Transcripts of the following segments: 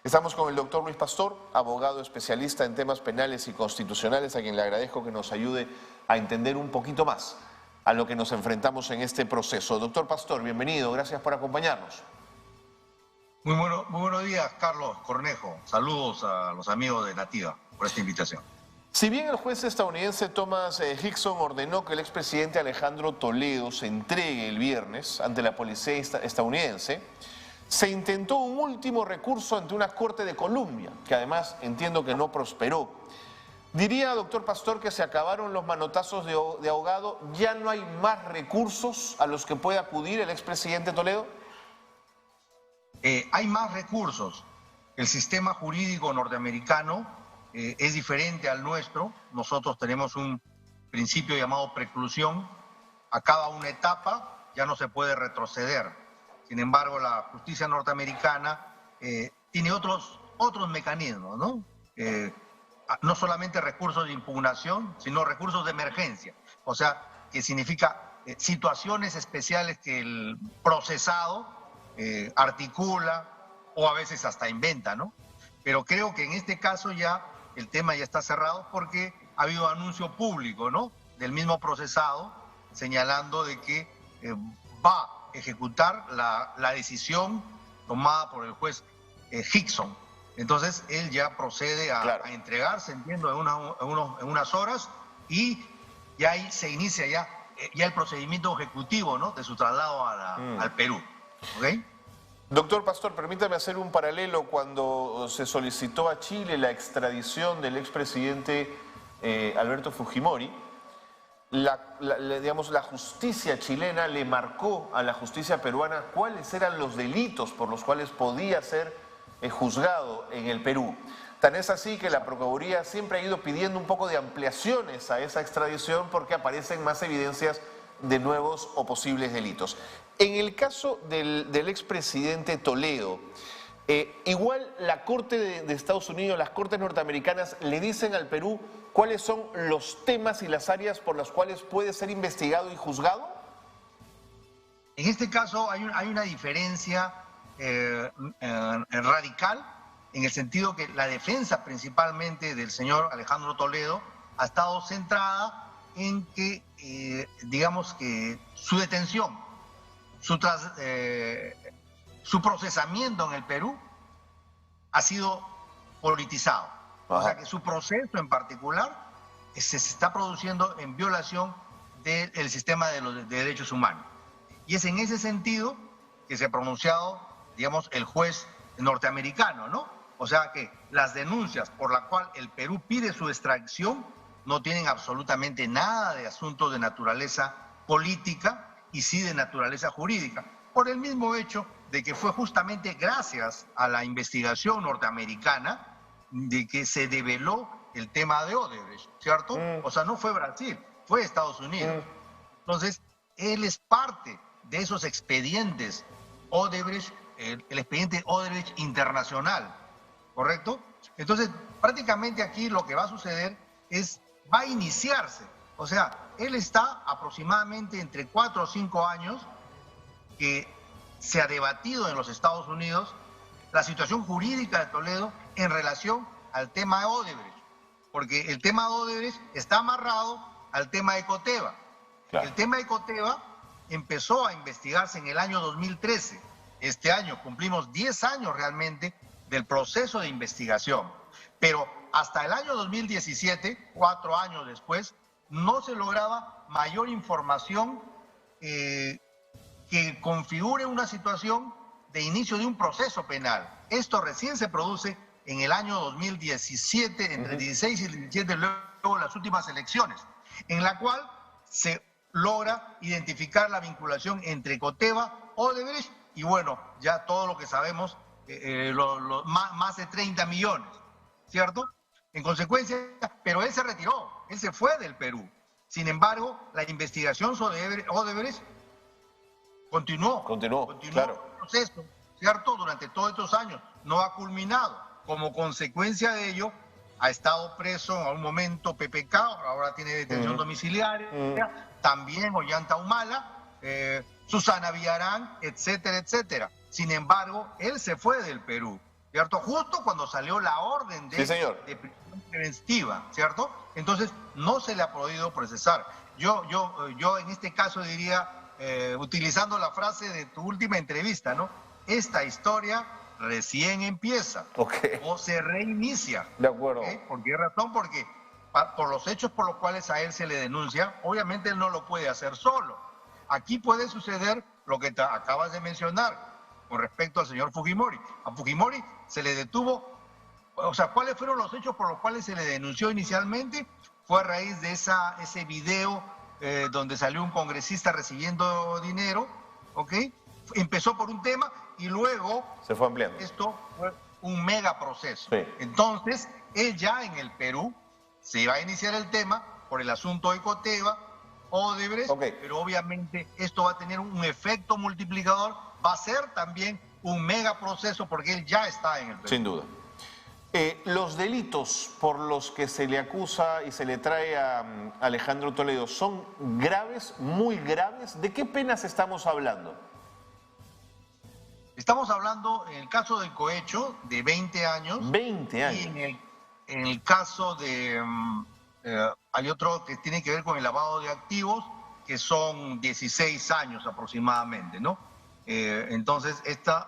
Estamos con el doctor Luis Pastor, abogado especialista en temas penales y constitucionales, a quien le agradezco que nos ayude a entender un poquito más a lo que nos enfrentamos en este proceso. Doctor Pastor, bienvenido, gracias por acompañarnos. Muy buenos días, Carlos Cornejo. Saludos a los amigos de Nativa por esta invitación. Si bien el juez estadounidense Thomas Hickson ordenó que el expresidente Alejandro Toledo se entregue el viernes ante la policía estadounidense, se intentó un último recurso ante una corte de Columbia, que además entiendo que no prosperó. Diría, doctor Pastor, que se acabaron los manotazos de ahogado, ¿ya no hay más recursos a los que puede acudir el expresidente Toledo? Hay más recursos. El sistema jurídico norteamericano es diferente al nuestro. Nosotros tenemos un principio llamado preclusión. Acaba una etapa, ya no se puede retroceder. Sin embargo, la justicia norteamericana tiene otros mecanismos, ¿no? No solamente recursos de impugnación, sino recursos de emergencia. O sea, que significa situaciones especiales que el procesado articula o a veces hasta inventa, ¿no? Pero creo que en este caso ya el tema ya está cerrado porque ha habido anuncio público, ¿no?, del mismo procesado señalando de que va a ejecutar la decisión tomada por el juez Hickson. Entonces él ya procede a entregarse, entiendo, en unas horas, y ya ahí se inicia ya el procedimiento ejecutivo, ¿no?, de su traslado al Perú. ¿Okay? Doctor Pastor, permítame hacer un paralelo. Cuando se solicitó a Chile la extradición del expresidente Alberto Fujimori, la justicia chilena le marcó a la justicia peruana cuáles eran los delitos por los cuales podía ser juzgado en el Perú. Tan es así que la Procuraduría siempre ha ido pidiendo un poco de ampliaciones a esa extradición porque aparecen más evidencias de nuevos o posibles delitos. En el caso del expresidente Toledo, igual la Corte de Estados Unidos, las Cortes norteamericanas le dicen al Perú cuáles son los temas y las áreas por las cuales puede ser investigado y juzgado. En este caso hay una diferencia radical, en el sentido que la defensa principalmente del señor Alejandro Toledo ha estado centrada en que, digamos que su detención, su procesamiento en el Perú ha sido politizado. O sea que su proceso en particular se está produciendo en violación del sistema de los derechos humanos. Y es en ese sentido que se ha pronunciado, digamos, el juez norteamericano, ¿no? O sea que las denuncias por las cuales el Perú pide su extradición no tienen absolutamente nada de asuntos de naturaleza política y sí de naturaleza jurídica, por el mismo hecho de que fue justamente gracias a la investigación norteamericana de que se develó el tema de Odebrecht, ¿cierto? O sea, no fue Brasil, fue Estados Unidos. Entonces, él es parte de esos expedientes Odebrecht, el expediente Odebrecht internacional, ¿correcto? Entonces, prácticamente aquí lo que va a suceder es, va a iniciarse. O sea, él está aproximadamente entre 4 o 5 años que se ha debatido en los Estados Unidos la situación jurídica de Toledo en relación al tema de Odebrecht, porque el tema de Odebrecht está amarrado al tema de Coteva. Claro. El tema de Coteva empezó a investigarse en el año 2013. Este año cumplimos 10 años realmente del proceso de investigación, pero hasta el año 2017, 4 años después, no se lograba mayor información que configure una situación de inicio de un proceso penal. Esto recién se produce en el año 2017, entre el 16 y el 17, luego de las últimas elecciones, en la cual se logra identificar la vinculación entre Coteva, Odebrecht y, bueno, ya todo lo que sabemos, más de 30 millones, ¿cierto? En consecuencia, pero él se retiró, él se fue del Perú. Sin embargo, la investigación sobre Odebrecht continuó claro, el proceso, ¿cierto? Durante todos estos años, no ha culminado. Como consecuencia de ello, ha estado preso en un momento PPK, ahora tiene detención domiciliaria, también Ollanta Humala, Susana Villarán, etcétera, etcétera. Sin embargo, él se fue del Perú. ¿cierto? Justo cuando salió la orden Sí, señor. de prisión preventiva, ¿cierto? Entonces, no se le ha podido procesar. Yo en este caso diría, utilizando la frase de tu última entrevista, ¿no? Esta historia recién empieza Ok. o se reinicia. De acuerdo. ¿Ok? ¿Por qué razón? Porque por los hechos por los cuales a él se le denuncia, obviamente él no lo puede hacer solo. Aquí puede suceder lo que te acabas de mencionar con respecto al señor Fujimori. A Fujimori se le detuvo, o sea, ¿cuáles fueron los hechos por los cuales se le denunció inicialmente? Fue a raíz de ese video donde salió un congresista recibiendo dinero, ¿ok? Empezó por un tema y luego Se fue ampliando. esto fue un mega proceso. Sí. Entonces, él ya en el Perú se va a iniciar el tema por el asunto de Ecoteva, Odebrecht, Ok. pero obviamente esto va a tener un efecto multiplicador, va a ser también un mega proceso porque él ya está en el Perú. Sin duda. Los delitos por los que se le acusa y se le trae a Alejandro Toledo son graves, muy graves. ¿De qué penas estamos hablando? Estamos hablando, en el caso del cohecho, de 20 años. 20 años. Y en el caso de... hay otro que tiene que ver con el lavado de activos, que son 16 años aproximadamente, ¿no? Entonces, estas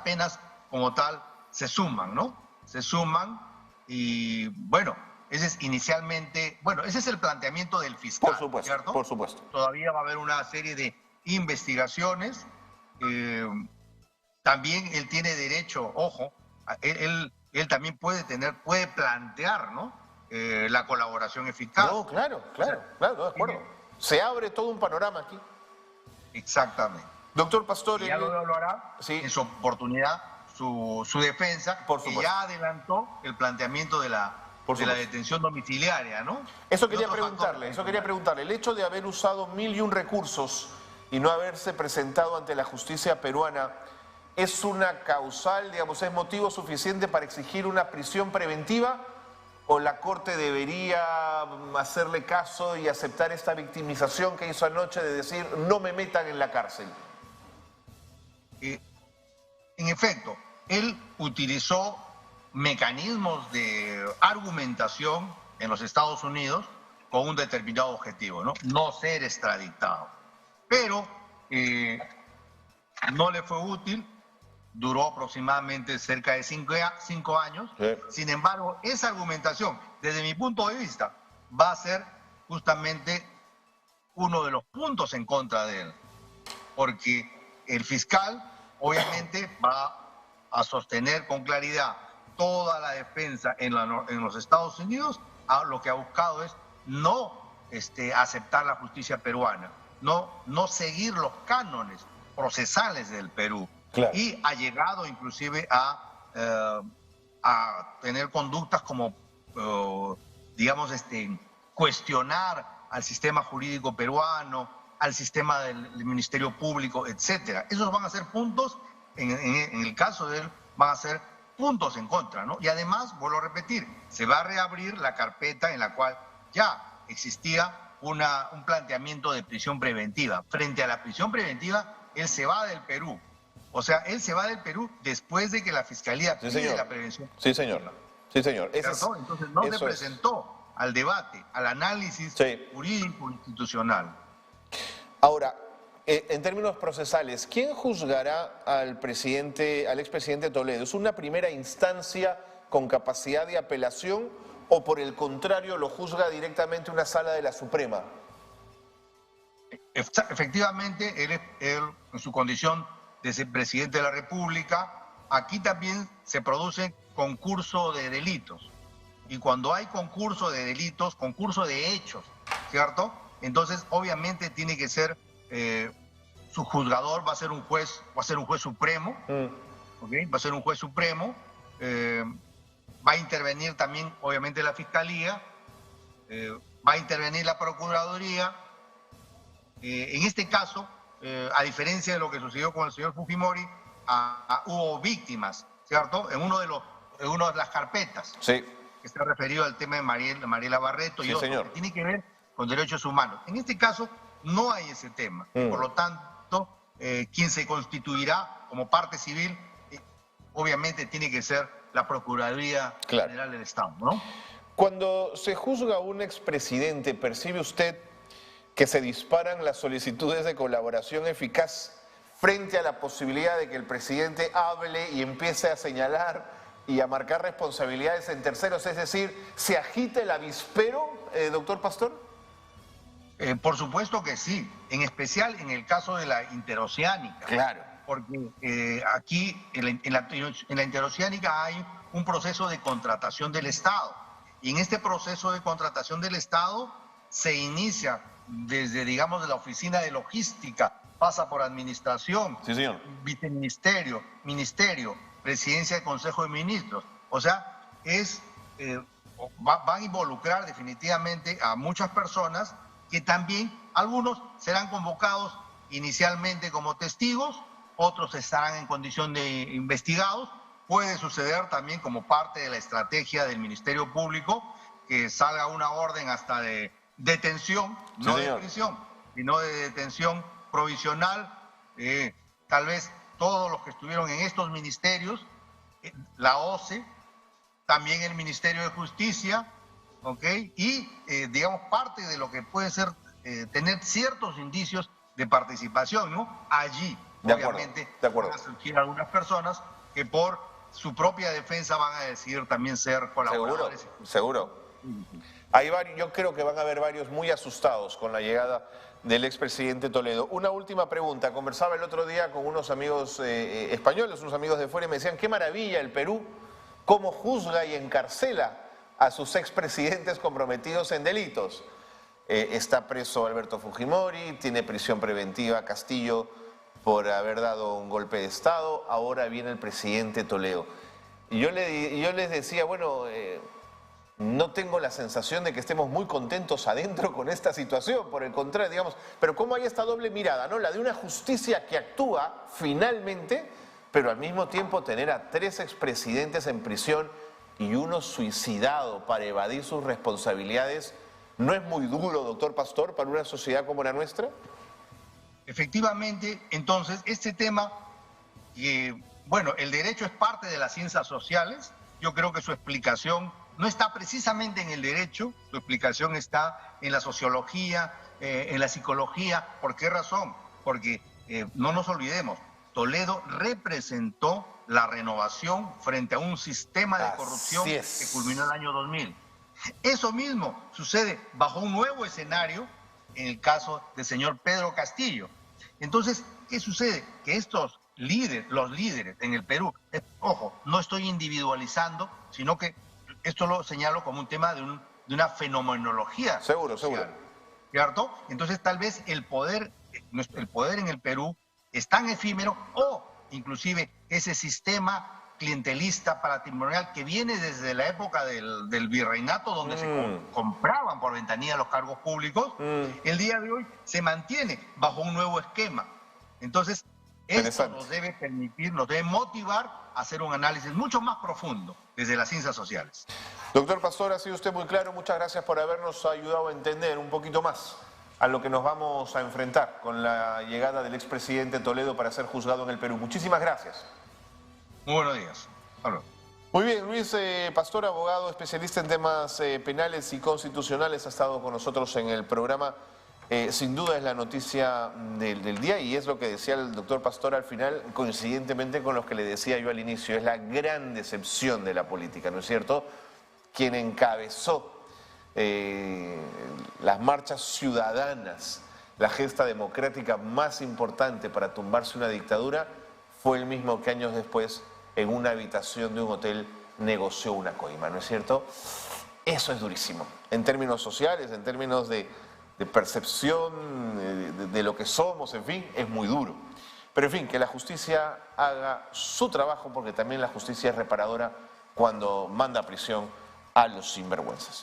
penas como tal se suman, ¿no? Se suman y, bueno, ese es inicialmente... Bueno, ese es el planteamiento del fiscal, Por supuesto, ¿cierto? por supuesto. Todavía va a haber una serie de investigaciones. También él tiene derecho, ojo, él también puede plantear, ¿no? La colaboración eficaz. No, claro, de acuerdo. Se abre todo un panorama aquí. Exactamente. Doctor Pastor, Y ya lo hará sí, en su oportunidad, su defensa, Por que supuesto. ya adelantó el planteamiento de la detención domiciliaria, ¿no? Eso Y quería otros preguntarle, factores. El hecho de haber usado 1001 recursos y no haberse presentado ante la justicia peruana, ¿es una causal, digamos, es motivo suficiente para exigir una prisión preventiva? ¿O la Corte debería hacerle caso y aceptar esta victimización que hizo anoche de decir no me metan en la cárcel? En efecto, él utilizó mecanismos de argumentación en los Estados Unidos con un determinado objetivo, ¿no? No ser extraditado. Pero no le fue útil, duró aproximadamente cerca de 5 años. Sí. Sin embargo, esa argumentación, desde mi punto de vista, va a ser justamente uno de los puntos en contra de él. Porque el fiscal, obviamente, va a sostener con claridad toda la defensa en los Estados Unidos. Lo que ha buscado es no aceptar la justicia peruana, no seguir los cánones procesales del Perú. Claro. Y ha llegado inclusive a tener conductas como, digamos, cuestionar al sistema jurídico peruano, al sistema del Ministerio Público, etcétera. Esos van a ser puntos, en el caso de él, van a ser puntos en contra, ¿no? Y además, vuelvo a repetir, se va a reabrir la carpeta en la cual ya existía un planteamiento de prisión preventiva. Frente a la prisión preventiva, él se va del Perú. O sea, él se va del Perú después de que la Fiscalía pide la prevención. Sí, señor. Sí, señor. Entonces no se presentó al debate, al análisis jurídico institucional. Ahora, en términos procesales, ¿quién juzgará al expresidente Toledo? ¿Es una primera instancia con capacidad de apelación o por el contrario lo juzga directamente una sala de la Suprema? Efectivamente, él en su condición de ser presidente de la República, aquí también se produce concurso de delitos. Y cuando hay concurso de delitos, concurso de hechos, ¿cierto? Entonces, obviamente, tiene que ser, su juzgador va a ser un juez supremo, ¿okay? Va a ser un juez supremo, va a intervenir también, obviamente, la Fiscalía, va a intervenir la Procuraduría. En este caso, a diferencia de lo que sucedió con el señor Fujimori, hubo víctimas, ¿cierto? En una de las carpetas. Sí. Que está referido al tema de Mariela Barreto y otro, señor. que tiene que ver con derechos humanos. En este caso, no hay ese tema. Por lo tanto, quien se constituirá como parte civil obviamente tiene que ser la Procuraduría General del Estado, ¿no? Cuando se juzga a un expresidente, ¿percibe usted que se disparan las solicitudes de colaboración eficaz frente a la posibilidad de que el presidente hable y empiece a señalar y a marcar responsabilidades en terceros? Es decir, ¿se agita el avispero, doctor Pastor? Por supuesto que sí, en especial en el caso de la interoceánica. Claro. Porque aquí en la interoceánica hay un proceso de contratación del Estado. Y en este proceso de contratación del Estado se inicia desde, digamos, de la oficina de logística, pasa por administración, sí, señor, viceministerio, ministerio, presidencia del Consejo de Ministros. O sea, van a involucrar definitivamente a muchas personas que también, algunos serán convocados inicialmente como testigos, otros estarán en condición de investigados. Puede suceder también como parte de la estrategia del Ministerio Público que salga una orden hasta de detención, no de prisión, sino de detención provisional. Tal vez todos los que estuvieron en estos ministerios, la OCE, también el Ministerio de Justicia, ¿ok? Y, digamos, parte de lo que puede ser tener ciertos indicios de participación, ¿no? Allí, obviamente, van a surgir algunas personas que por su propia defensa van a decidir también ser colaboradores. Seguro. Hay varios, yo creo que van a haber varios muy asustados con la llegada del expresidente Toledo. Una última pregunta. Conversaba el otro día con unos amigos españoles, unos amigos de fuera, y me decían, qué maravilla el Perú, cómo juzga y encarcela a sus expresidentes comprometidos en delitos. Está preso Alberto Fujimori, tiene prisión preventiva Castillo por haber dado un golpe de Estado, ahora viene el presidente Toledo. Y yo les decía, bueno, no tengo la sensación de que estemos muy contentos adentro con esta situación, por el contrario, digamos, pero cómo hay esta doble mirada, ¿no? La de una justicia que actúa finalmente, pero al mismo tiempo tener a 3 expresidentes en prisión y uno suicidado para evadir sus responsabilidades, ¿no es muy duro, doctor Pastor, para una sociedad como la nuestra? Efectivamente, entonces, este tema, bueno, el derecho es parte de las ciencias sociales. Yo creo que su explicación no está precisamente en el derecho, su explicación está en la sociología, en la psicología. ¿Por qué razón? Porque no nos olvidemos, Toledo representó la renovación frente a un sistema de corrupción que culminó el año 2000. Eso mismo sucede bajo un nuevo escenario en el caso del señor Pedro Castillo. Entonces, ¿qué sucede? Que estos líderes, los líderes en el Perú, ojo, no estoy individualizando, sino que esto lo señalo como un tema de una fenomenología. Seguro. ¿Cierto? Entonces, tal vez el poder en el Perú es tan efímero, o inclusive ese sistema clientelista patrimonial que viene desde la época del virreinato, donde se compraban por ventanilla los cargos públicos, el día de hoy se mantiene bajo un nuevo esquema. Entonces, esto nos debe permitir, nos debe motivar a hacer un análisis mucho más profundo desde las ciencias sociales. Doctor Pastor, ha sido usted muy claro. Muchas gracias por habernos ayudado a entender un poquito más a lo que nos vamos a enfrentar con la llegada del expresidente Toledo para ser juzgado en el Perú. Muchísimas gracias. Muy buenos días. Hola. Muy bien, Luis Pastor, abogado especialista en temas penales y constitucionales, ha estado con nosotros en el programa. Sin duda es la noticia del día y es lo que decía el doctor Pastor al final, coincidentemente con lo que le decía yo al inicio, es la gran decepción de la política, ¿no es cierto? Quien encabezó las marchas ciudadanas, la gesta democrática más importante para tumbarse una dictadura, fue el mismo que años después en una habitación de un hotel negoció una coima, ¿no es cierto? Eso es durísimo, en términos sociales, en términos de percepción de lo que somos, en fin, es muy duro. Pero en fin, que la justicia haga su trabajo, porque también la justicia es reparadora cuando manda a prisión a los sinvergüenzas.